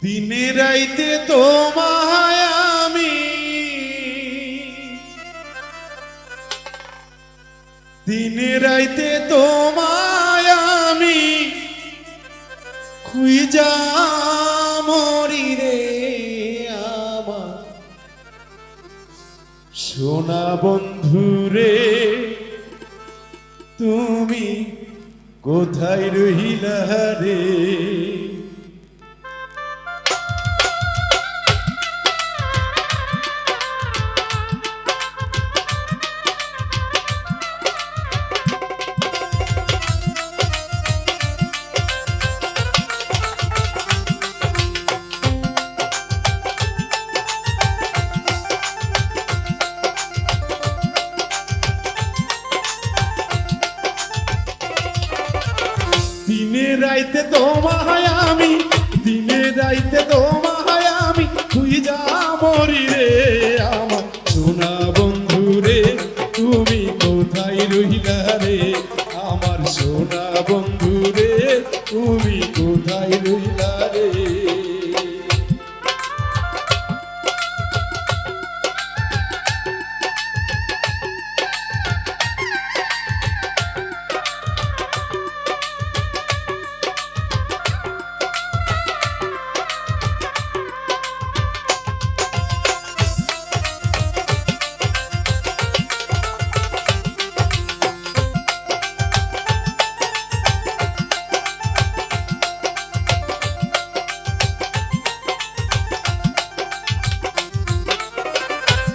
দিনে রাইতে তোমায় আমি দিনে রাইতে তোমায় আমি খুঁজা মরি রে আমার সোনা বন্ধু রে তুমি কোথায় রহিলা রে। দিনে রাইতে তোমায় আমি দিনে রাইতে তোমায় আমি খুঁজা মরি রে আমার সোনা বন্ধু রে তুমি কোথায় রহিলা রে আমার সোনা বন্ধু রে তুমি কোথায় রহিলা রে।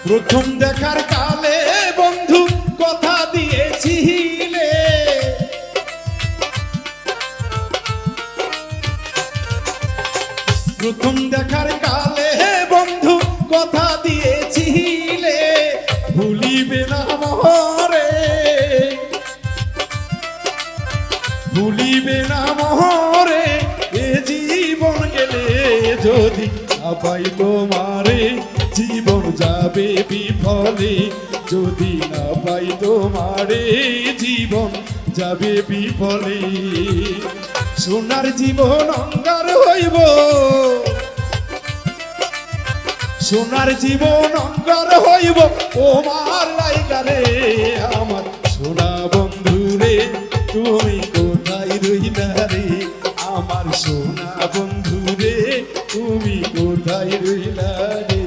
প্রথম দেখার কালে বন্ধু কথা দিয়েছিলে প্রথম দেখার কালে বন্ধু কথা দিয়েছিলে ভুলিবে না মহরে ভুলিবে না মহরে এ জীবন গেলে যদি পাই তোমারে জীবন যাবে বিফলে যদি না পাই তোমারে জীবন যাবে বিফলে। সোনার জীবন অঙ্গার হইব সোনার জীবন অঙ্গার হইব তোমার লাইগারে আমার সোনা বন্ধু রে তুমি কোথায় রহিলা রে আমার সোনা বন্ধু রে তুমি কোথায় রহিলা রে।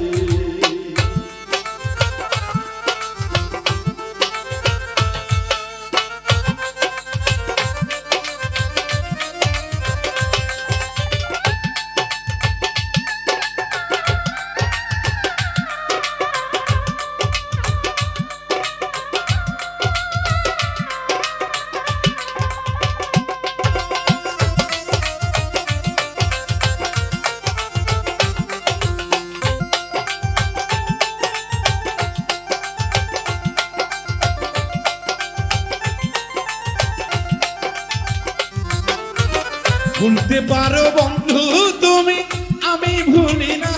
ভুলতে পারো বন্ধু তুমি আমি ভুলি না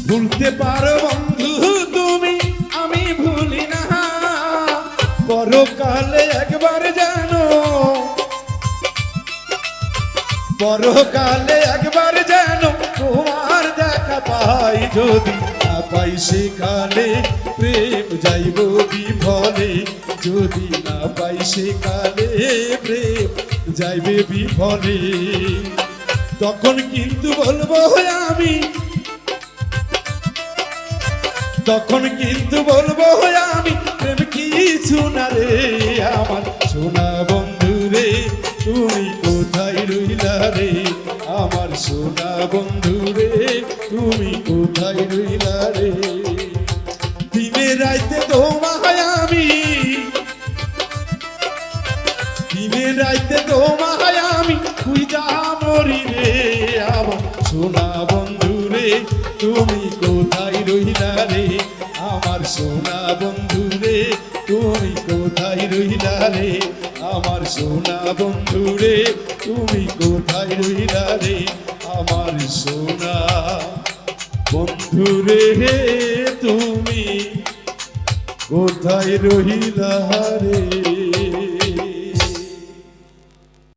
ভুলতে পারো বন্ধু তুমি আমি ভুলি না পরকালে একবার জানো পরকালে একবার জানো তোমার দেখা পাই যদি না পাই সেখানে প্রেম যাইব বিফলে যদি না পাই সেখানে প্রেম যাইবে বিফলে। তখন কিন্তু বলবো আমি তখন কিন্তু বলবো আমি প্রেম কিছু না রে আমার সোনা বন্ধু রে তুমি কোথায় রহিলা রে আমার সোনা বন্ধু রে তুমি কোথায় রহিলা রে। দিনে রাইতে তোমায় আমি দিনে রাইতে তোমায় আমি খুঁজা মরি রে আমার সোনা বন্ধু রে তুমি কোথায় রহিলা রে আমার সোনা বন্ধু রে তুমি কোথায় রহিলা রে আমার সোনা বন্ধু রে তুমি কোথায় রহিলা রে আমার সোনা বন্ধু রে তুমি কোথায় রহিলা রে।